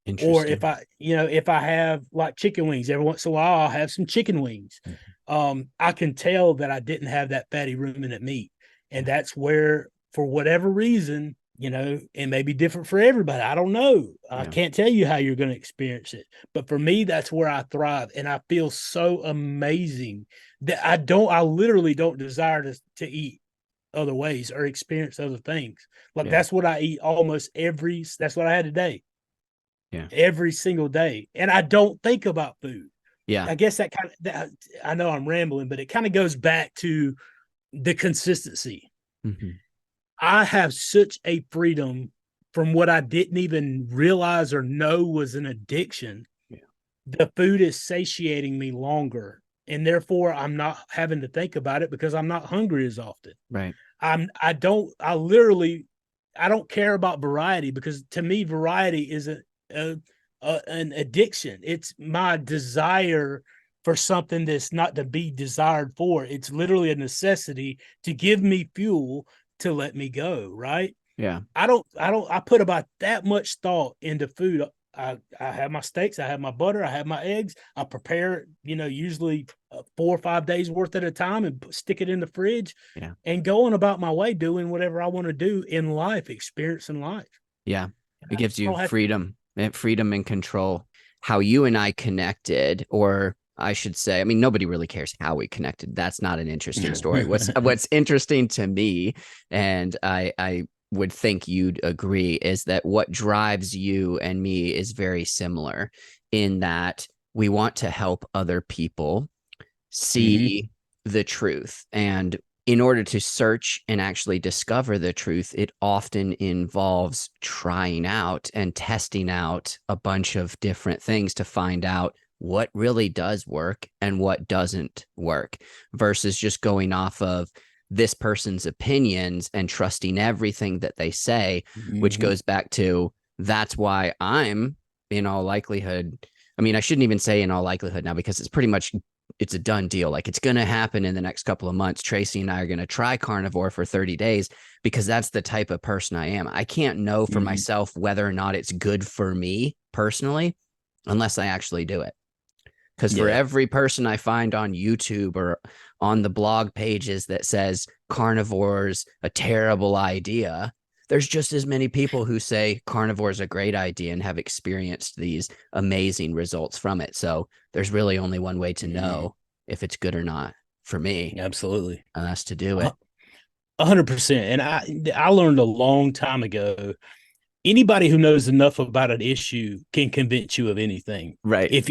Or Interesting. if I have like chicken wings, every once in a while, I'll have some chicken wings. Mhm. I can tell that I didn't have that fatty ruminant meat. And Yeah. that's where, for whatever reason, it may be different for everybody. I don't know. I Yeah. can't tell you how you're going to experience it. But for me, that's where I thrive. And I feel so amazing that I literally don't desire to eat other ways or experience other things. Like Yeah. that's what I eat that's what I had today, Yeah. every single day. And I don't think about food. Yeah. I guess I know I'm rambling, but it kind of goes back to the consistency. Hmm. I have such a freedom from what I didn't even realize or know was an addiction. Yeah. The food is satiating me longer. And therefore I'm not having to think about it because I'm not hungry as often. Right. I don't care about variety because to me, variety is an addiction. It's my desire for something that's not to be desired for. It's literally a necessity to give me fuel to let me go. Right. Yeah. I put about that much thought into food. I have my steaks, I have my butter, I have my eggs. I prepare, usually 4 or 5 days worth at a time and stick it in the fridge Yeah. and going about my way doing whatever I want to do in life, experiencing life. Yeah. It I gives you don't have freedom and control. How you and I connected, or I should say, I mean, nobody really cares how we connected. That's not an interesting story. What's interesting to me, and I would think you'd agree, is that what drives you and me is very similar in that we want to help other people Mhm. see the truth. And in order to search and actually discover the truth, it often involves trying out and testing out a bunch of different things to find out what really does work and what doesn't work versus just going off of this person's opinions and trusting everything that they say, which Mhm. goes back to that's why I'm in all likelihood. I mean, I shouldn't even say in all likelihood now because it's a done deal. Like it's going to happen in the next couple of months. Tracy and I are going to try carnivore for 30 days because that's the type of person I am. I can't know for Mhm. myself whether or not it's good for me personally unless I actually do it. Because for Yeah. every person I find on YouTube or on the blog pages that says carnivore's a terrible idea, there's just as many people who say carnivore is a great idea and have experienced these amazing results from it. So there's really only one way to Mhm. know if it's good or not for me, Absolutely. and that's to do A it. 100%. And I learned a long time ago, anybody who knows enough about an issue can convince you of anything. Right. If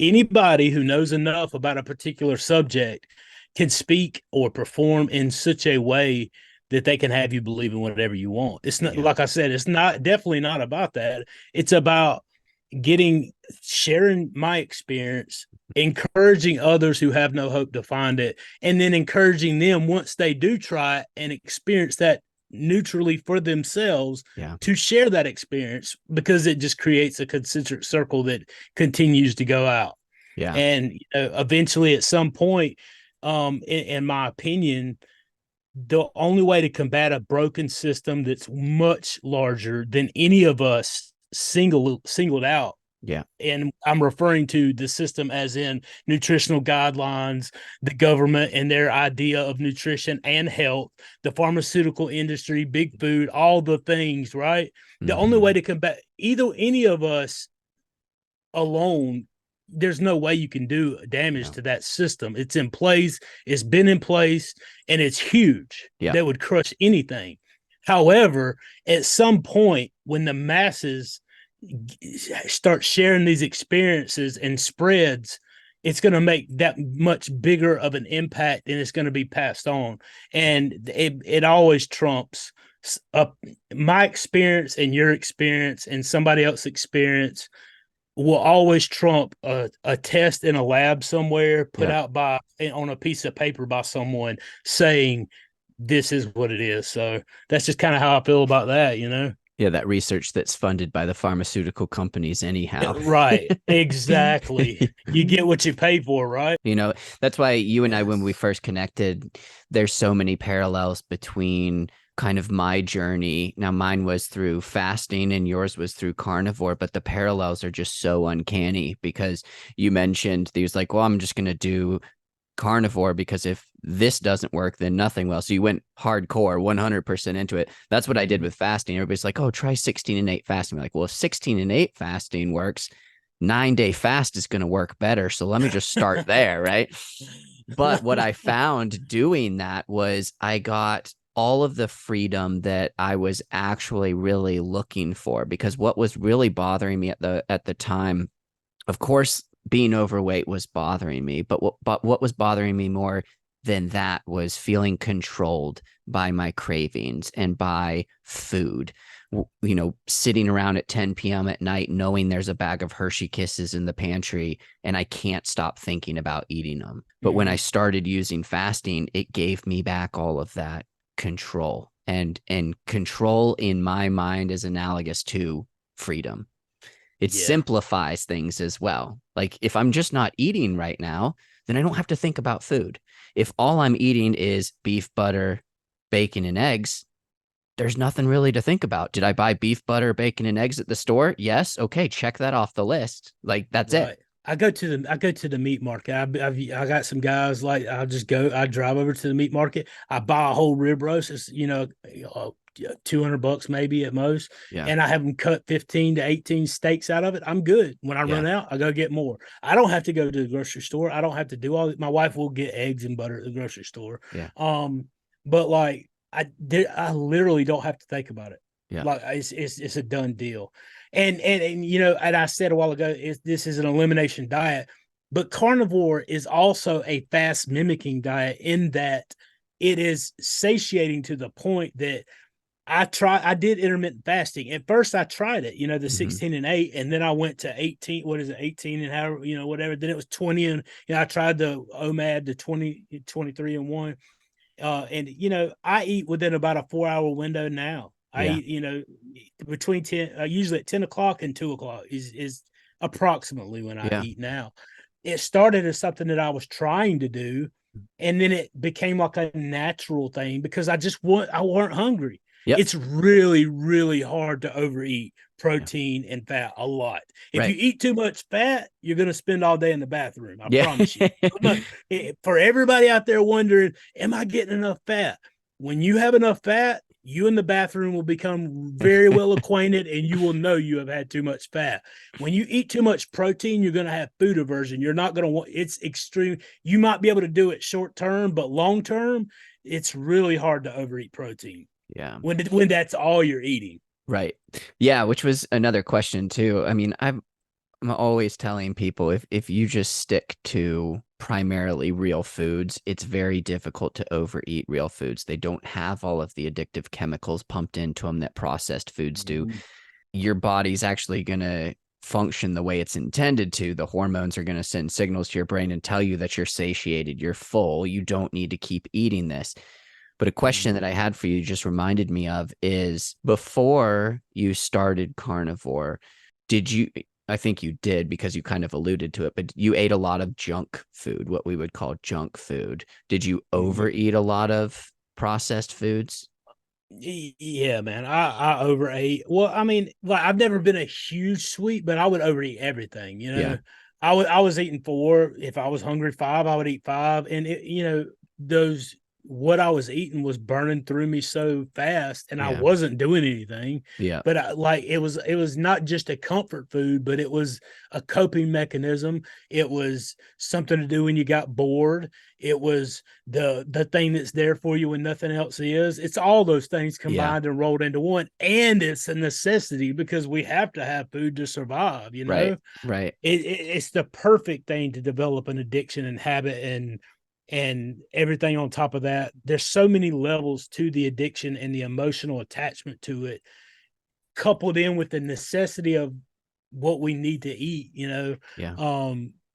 anybody who knows enough about a particular subject can speak or perform in such a way that they can have you believe in whatever you want. It's not, Yeah. like I said, it's not definitely not about that. It's about sharing my experience, encouraging others who have no hope to find it, and then encouraging them once they do try it and experience that neutrally for themselves Yeah. to share that experience because it just creates a concentric circle that continues to go out. Yeah. And eventually, at some point, in my opinion, the only way to combat a broken system that's much larger than any of us singled out, Yeah. and I'm referring to the system as in nutritional guidelines, the government and their idea of nutrition and health, the pharmaceutical industry, big food, all the things, right? The only way Mm-hmm. to combat any of us alone, there's no way you can do damage Yeah. to that system. It's in place, it's been in place, and it's huge. Yeah. That would crush anything. However, at some point, when the masses start sharing these experiences and spreads, it's going to make that much bigger of an impact and it's going to be passed on. And it always trumps up my experience and your experience and somebody else's experience will always trump a test in a lab somewhere put Yeah. out by on a piece of paper by someone saying this is what it is. So that's just kind of how I feel about that. Yeah, that research that's funded by the pharmaceutical companies anyhow. Right. Exactly. You get what you pay for, right? You know, that's why you and I, when we Yes. first connected, there's so many parallels between kind of my journey. Now, mine was through fasting and yours was through carnivore, but the parallels are just so uncanny because you mentioned these like, well, I'm just going to do carnivore because if this doesn't work, then nothing will. So you went hardcore 100% into it. That's what I did with fasting. Everybody's like, oh, try 16 and 8 fasting. I'm like, well, if 16 and 8 fasting works, 9-day fast is going to work better. So let me just start there. Right. But what I found doing that was I got all of the freedom that I was actually really looking for, because what was really bothering me at the time, of course, being overweight was bothering me, but what was bothering me more than that was feeling controlled by my cravings and by food. You know, sitting around at 10 p.m. at night, knowing there's a bag of Hershey Kisses in the pantry and I can't stop thinking about eating them. But when I started using fasting, it gave me back all of that control, and control in my mind is analogous to freedom. It Yeah. simplifies things as well. Like if I'm just not eating right now, then I don't have to think about food. If all I'm eating is beef, butter, bacon, and eggs, there's nothing really to think about. Did I buy beef, butter, bacon, and eggs at the store? Yes. Okay, check that off the list. Like that's it. Right. I go to the meat market. I got some guys like I drive over to the meat market. I buy a whole rib roast. It's 200 bucks maybe at most, Yeah. and I have them cut 15 to 18 steaks out of it. I'm good. When I Yeah. run out, I go get more. I don't have to go to the grocery store. I don't have to do all that. My wife will get eggs and butter at the grocery store. Yeah. But like I literally don't have to think about it. Yeah. Like it's a done deal. And and I said a while ago, this is an elimination diet, but carnivore is also a fast mimicking diet in that it is satiating to the point that I did intermittent fasting. At first I tried it, the Mm-hmm. 16 and 8, and then I went to 18, what is it, 18 and however, whatever. Then it was 20, and I tried the OMAD, the 20, 23 and 1. And I eat within about a 4-hour window now. I Yeah. eat, between 10, usually at 10 o'clock and 2 o'clock is approximately when I Yeah. eat now. It started as something that I was trying to do, and then it became like a natural thing because I weren't hungry. Yep. It's really, really hard to overeat Yeah. protein and fat a lot. If you Right. eat too much fat, you're going to spend all day in the bathroom. I Yeah. promise you. For everybody out there wondering, am I getting enough fat? When you have enough fat, you in the bathroom will become very well acquainted and you will know you have had too much fat. When you eat too much protein, you're going to have food aversion. You're not going to want it's extreme. You might be able to do it short term, but long term, it's really hard to overeat protein Yeah. when that's all you're eating. Right. Yeah, which was another question too. I mean, I'm always telling people if you just stick to primarily real foods, it's very difficult to overeat real foods. They don't have all of the addictive chemicals pumped into them that processed foods do. Mm-hmm. Your body's actually going to function the way it's intended to. The hormones are going to send signals to your brain and tell you that you're satiated, you're full, you don't need to keep eating this. But a question that I had for you just reminded me of is before you started carnivore, did you, I think you did because you kind of alluded to it, but you ate a lot of junk food, what we would call junk food. Did you Mm-hmm. overeat a lot of processed foods? Yeah, man. I overate. Well, I mean, like I've never been a huge sweet, but I would overeat everything. Yeah. I was eating 4. If I was hungry 5, I would eat 5, and those what I was eating was burning through me so fast, and I Yeah. wasn't doing anything. Yeah. But it was not just a comfort food, but it was a coping mechanism. It was something to do when you got bored. It was the thing that's there for you when nothing else is. It's all those things Yeah. combined and rolled into one, and it's a necessity because we have to have food to survive. Right. Right. It's the perfect thing to develop an addiction and habit and everything on top of that. There's so many levels to the addiction and the emotional attachment to it, coupled in with the necessity of what we need to eat. Yeah.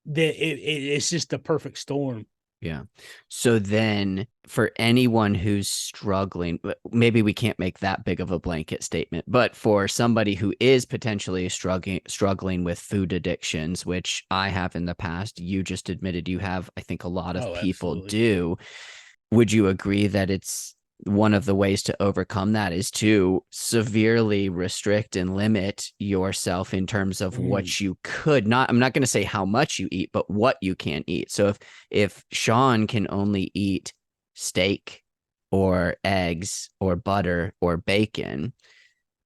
That it's just the perfect storm. Yeah. So then for anyone who's struggling, maybe we can't make that big of a blanket statement, but for somebody who is potentially struggling with food addictions, which I have in the past, you just admitted you have, I think a lot of Oh, people absolutely. do. Would you agree that it's one of the ways to overcome that is to severely restrict and limit yourself in terms of Mm. what you could not. I'm not going to say how much you eat, but what you can eat. So if Shawn can only eat steak or eggs or butter or bacon,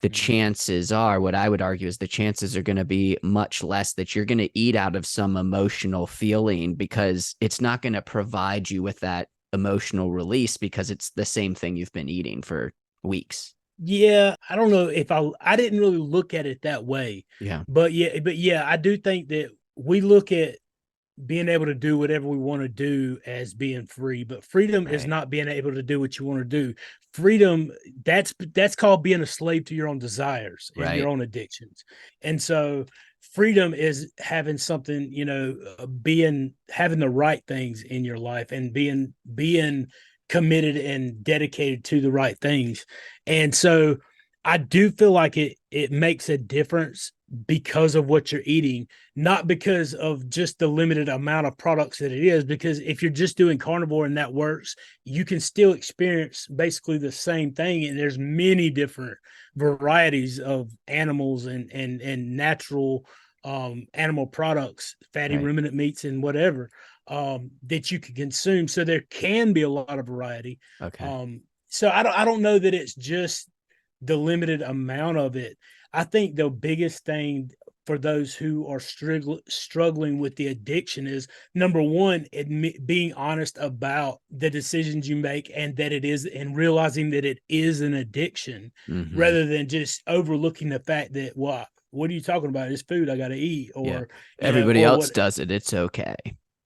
the Mm. chances are, what I would argue is the chances are going to be much less that you're going to eat out of some emotional feeling, because it's not going to provide you with that emotional release because it's the same thing you've been eating for weeks. Yeah, I don't know if I didn't really look at it that way. Yeah. But yeah, I do think that we look at being able to do whatever we want to do as being free, but freedom is Right. not being able to do what you want to do. Freedom, that's called being a slave to your own desires and your Right. own addictions. And so freedom is having something, being having the right things in your life and being committed and dedicated to the right things. And so I do feel like it makes a difference because of what you're eating, not because of just the limited amount of products that it is. Because if you're just doing carnivore and that works, you can still experience basically the same thing. And there's many different varieties of animals and natural animal products, fatty Right. ruminant meats and whatever, that you can consume. So there can be a lot of variety. Okay. So I don't know that it's just the limited amount of it. I think the biggest thing for those who are struggling with the addiction is, number one, being honest about the decisions you make, and that it is, and realizing that it is an addiction, Mm-hmm. rather than just overlooking the fact that, well, what are you talking about? It's food I got to eat, Yeah. or Everybody or else what. does it. It's okay.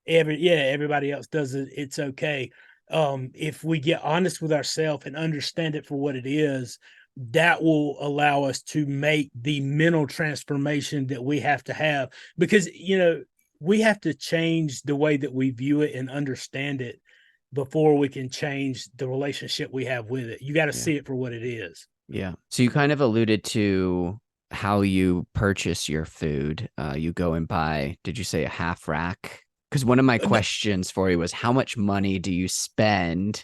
Everybody else does it. It's okay. If we get honest with ourselves and understand it for what it is, that will allow us to make the mental transformation that we have to have, because we have to change the way that we view it and understand it before we can change the relationship we have with it. You got to Yeah. see it for what it is. Yeah. So you kind of alluded to how you purchase your food. You go and buy, did you say a half rack? Because one of my No, questions for you was how much money do you spend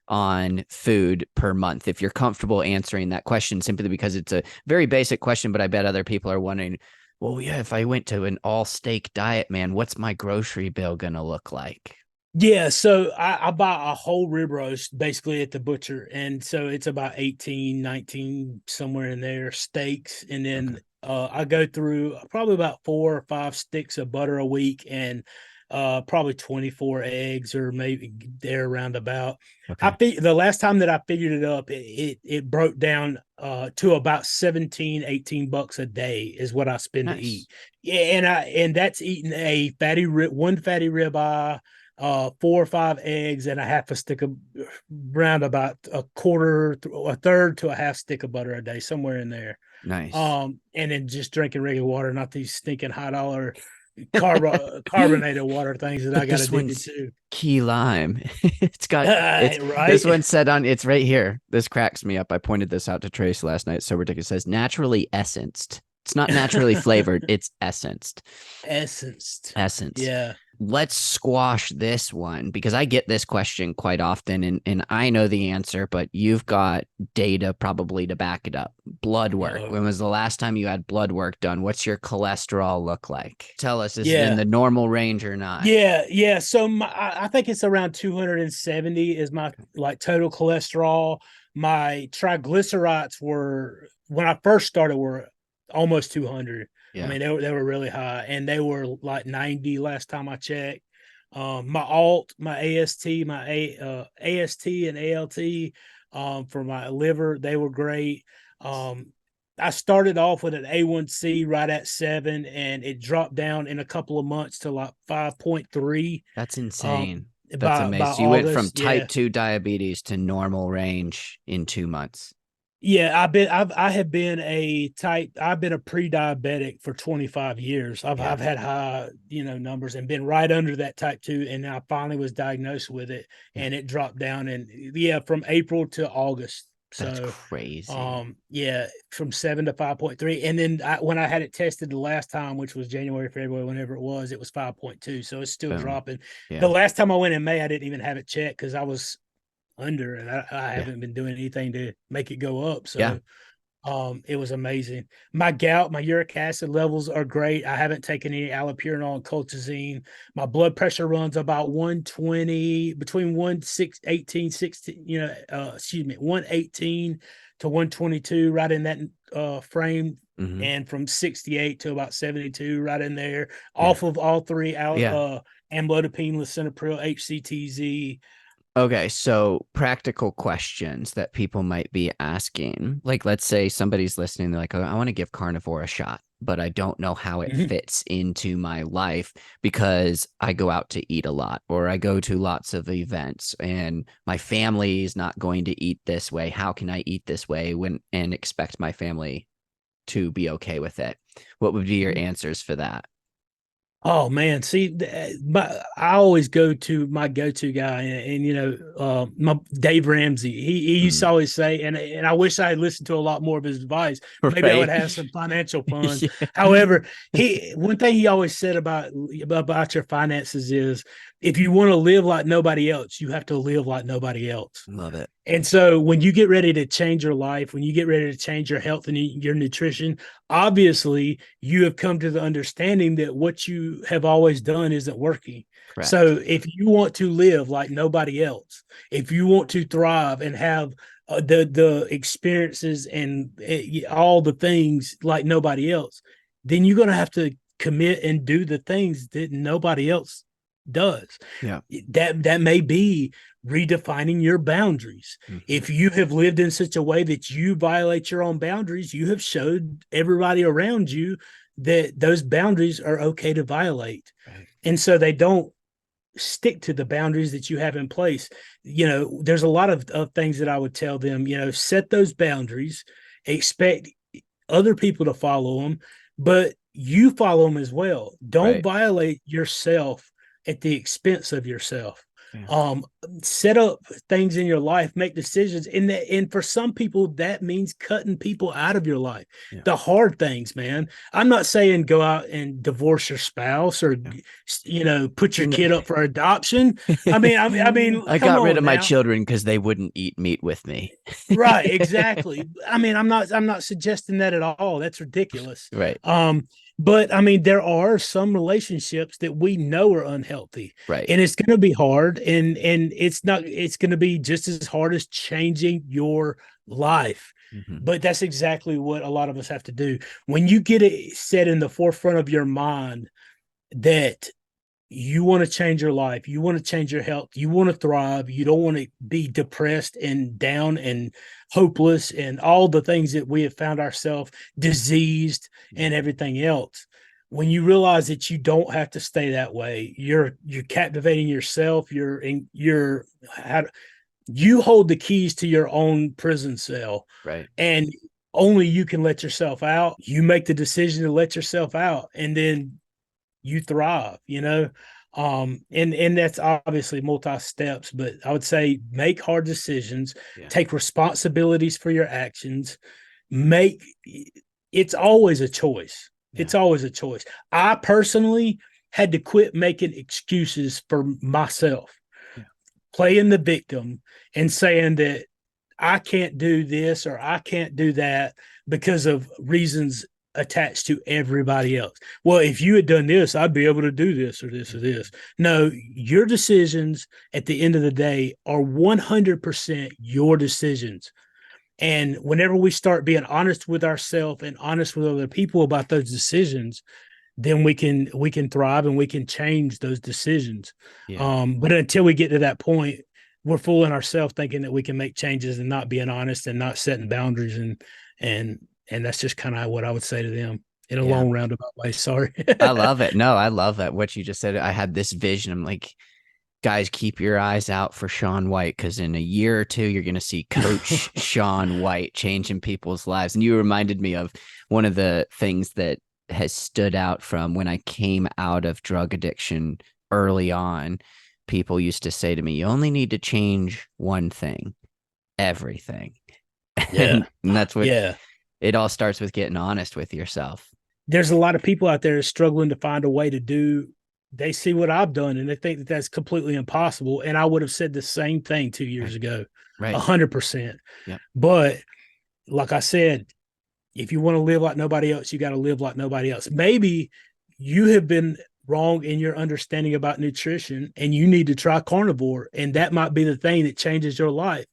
on food per month? If you're comfortable answering that question, simply because it's a very basic question, but I bet other people are wondering, well, yeah, if I went to an all steak diet, man, what's my grocery bill going to look like? yeah, so I buy a whole rib roast basically at the butcher. And so it's about 18, 19, somewhere in there, steaks. And Okay. then I go through probably about 4 or 5 sticks of butter a week, and probably 24 eggs, or maybe there around about. Okay. The last time that I figured it up, it broke down to about 17, $18 a day is what I spend to Nice. eat. Yeah, and that's eating one fatty ribeye, 4 or 5 eggs, and a half a stick of, round about a third to a half stick of butter a day, somewhere in there. Nice. And then just drinking regular water, not these stinking $high carbonated water things that I But got this addicted one's to. key lime. It's this Right? one said on it's right here. This cracks me up. I pointed this out to Trace last night. So ridiculous. It says naturally essenced. It's not naturally flavored, it's essenced. Essenced. Essence. Yeah. Let's squash this one because I get this question quite often, and I know the answer, but you've got data probably to back it up. Blood work. Uh, When was the last time you had blood work done? What's your cholesterol look like? Tell us, is it in yeah. the normal range or not? Yeah. So I think it's around 270 is my like total cholesterol. My triglycerides were, when I first started, were almost 200. I Yeah. mean, they were really high, and they were like 90 last time I checked. My alt, my AST, AST and ALT, for my liver, they were great. Um, I started off with an A1C right at 7, and it dropped down in a couple of months to like 5.3. That's Um, insane. That's by amazing. So you went from August, type yeah, 2 diabetes to normal range in 2 months. yeah. I've been a pre-diabetic for 25 years. Yeah. I've had high, numbers, and been right under that type 2, and I finally was diagnosed with it, Yeah. and it dropped down, and yeah, from April to August. That's So crazy. yeah, from 7 to 5.3. And then when I had it tested the last time, which was January, February, whenever it was 5.2. So it's still Boom. dropping. The Yeah. last time I went in May, I didn't even have it checked because I was under, and I Yeah. haven't been doing anything to make it go up. Yeah. So it was amazing. My gout, my uric acid levels are great. I haven't taken any allopurinol and colchicine. My blood pressure runs about 120, between 118, 16, 118 to 122, right in that frame. Hmm. And from 68 to about 72, right in there, Yeah. off of all three Yeah. amlodipine, lisinopril, HCTZ. Okay, so practical questions that people might be asking. Like, let's say somebody's listening, they're like, oh, I want to give carnivore a shot, but I don't know how it Mhm. fits into my life because I go out to eat a lot or I go to lots of events and my family is not going to eat this way. How can I eat this way when and expect my family to be okay with it? What would be your answers for that? Oh man, see, I always go to my go-to guy, my Dave Ramsey. He used to Mm. always say, and I wish I had listened to a lot more of his advice. Maybe I would Right? have some financial funds. Yeah. However, he one thing he always said about your finances is, if you want to live like nobody else, you have to live like nobody else. Love it. And so when you get ready to change your life, when you get ready to change your health and your nutrition, obviously you have come to the understanding that what you have always done isn't working. Correct. So if you want to live like nobody else, if you want to thrive and have the experiences and all the things like nobody else, then you're going to have to commit and do the things that nobody else does. Yeah. That may be redefining your boundaries. Hmm. If you have lived in such a way that you violate your own boundaries, you have showed everybody around you that those boundaries are okay to violate. Right. And so they don't stick to the boundaries that you have in place. There's a lot of things that I would tell them, set those boundaries, expect other people to follow them, but you follow them as well. Don't Right. violate yourself at the expense of yourself. Yeah. Um, Set up things in your life, make decisions, and for some people that means cutting people out of your life. Yeah. The hard things, man. I'm not saying go out and divorce your spouse or put your kid up for adoption. I mean, I come got rid on of my now. children because they wouldn't eat meat with me. Right, exactly. I mean, I'm not suggesting that at all. That's ridiculous. Right. But I mean, there are some relationships that we know are unhealthy, Right. and it's going to be hard, and it's going to be just as hard as changing your life. Hmm. But that's exactly what a lot of us have to do. When you get it set in the forefront of your mind that you want to change your life, you want to change your health, you want to thrive, you don't want to be depressed and down and hopeless and all the things that we have found ourselves diseased and everything else. When you realize that you don't have to stay that way, you're captivating yourself. You hold the keys to your own prison cell, Right. and only you can let yourself out. You make the decision to let yourself out, and then you thrive. And that's obviously multi steps, but I would say make hard decisions, Yeah. take responsibilities for your actions, make it's always a choice. Yeah. It's always a choice. I personally had to quit making excuses for myself, Yeah. playing the victim and saying that I can't do this or I can't do that because of reasons attached to everybody else. Well, if you had done this, I'd be able to do this or this or this. No, your decisions at the end of the day are 100% your decisions. And whenever we start being honest with ourselves and honest with other people about those decisions, then we can thrive and we can change those decisions. Yeah. But until we get to that point, we're fooling ourselves thinking that we can make changes and not being honest and not setting boundaries, and and that's just kind of what I would say to them in a Yeah. long roundabout way. Sorry. I love it. No, I love that. What you just said, I had this vision. I'm like, guys, keep your eyes out for Shawn White because in a year or two, you're going to see Coach Shawn White changing people's lives. And you reminded me of one of the things that has stood out from when I came out of drug addiction early on. People used to say to me, you only need to change one thing, everything. Yeah. And that's what Yeah. it all starts with, getting honest with yourself. There's a lot of people out there struggling to find a way to do they see what I've done and they think that that's completely impossible. And I would have said the same thing 2 years ago, Right. 100%. Yep. But like I said, if you want to live like nobody else, you got to live like nobody else. Maybe you have been wrong in your understanding about nutrition and you need to try carnivore. And that might be the thing that changes your life.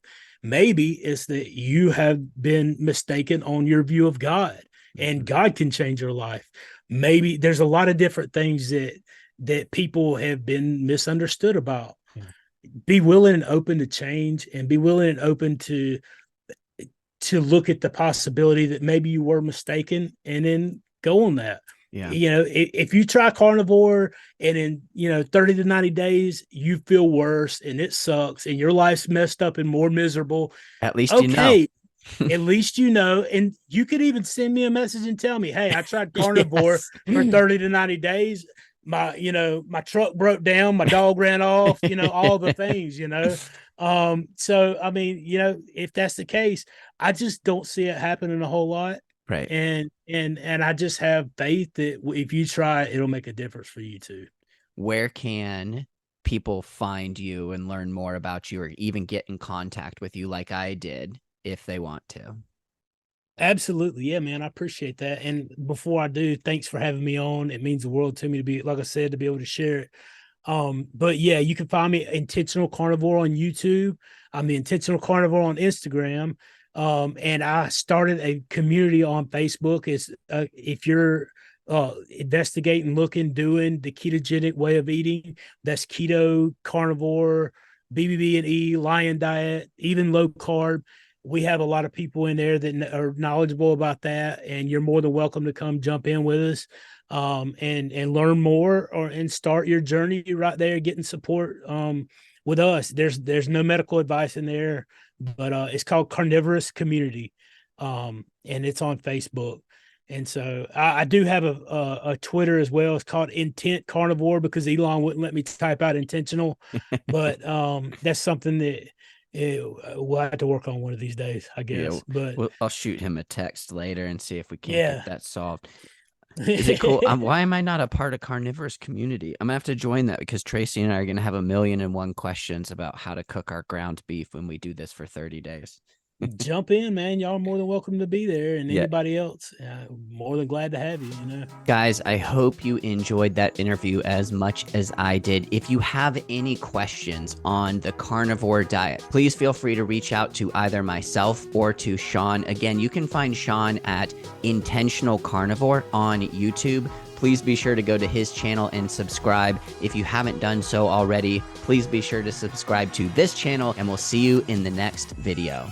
Maybe it's that you have been mistaken on your view of God and God can change your life. Maybe there's a lot of different things that people have been misunderstood about. Yeah. Be willing and open to change, and be willing and open to look at the possibility that maybe you were mistaken and then go on that. Yeah. If you try carnivore and in 30 to 90 days you feel worse and it sucks and your life's messed up and more miserable, at least okay, at least and you could even send me a message and tell me, hey, I tried carnivore for 30 to 90 days. My truck broke down, my dog ran off, all the things. So I mean, if that's the case, I just don't see it happening a whole lot. Right. And I just have faith that if you try, it'll make a difference for you too. Where can people find you and learn more about you, or even get in contact with you like I did if they want to? Absolutely. Yeah, man. I appreciate that. And before I do, thanks for having me on. It means the world to me to be, like I said, to be able to share it. But yeah, you can find me Intentional Carnivore on YouTube. I'm the Intentional Carnivore on Instagram. And I started a community on Facebook. If you're investigating, looking, doing the ketogenic way of eating, that's keto, carnivore, BBB&E, lion diet, even low carb. We have a lot of people in there that are knowledgeable about that, and you're more than welcome to come jump in with us and learn more and start your journey right there, getting support with us. There's no medical advice in there, but it's called Carnivorous Community, and it's on Facebook. And so I do have a Twitter as well. It's called Intent Carnivore because Elon wouldn't let me type out intentional, but that's something that we'll have to work on one of these days, I guess. Yeah, but I'll shoot him a text later and see if we can yeah, get that solved. Is it cool? Why am I not a part of Carnivorous Community? I'm gonna have to join that because Tracy and I are gonna have 1,000,001 questions about how to cook our ground beef when we do this for 30 days. Jump in, man. Y'all are more than welcome to be there, and Yeah. anybody else, more than glad to have you. Guys, I hope you enjoyed that interview as much as I did. If you have any questions on the carnivore diet, please feel free to reach out to either myself or to Shawn. Again, you can find Shawn at Intentional Carnivore on YouTube. Please be sure to go to his channel and subscribe. If you haven't done so already, please be sure to subscribe to this channel, and we'll see you in the next video.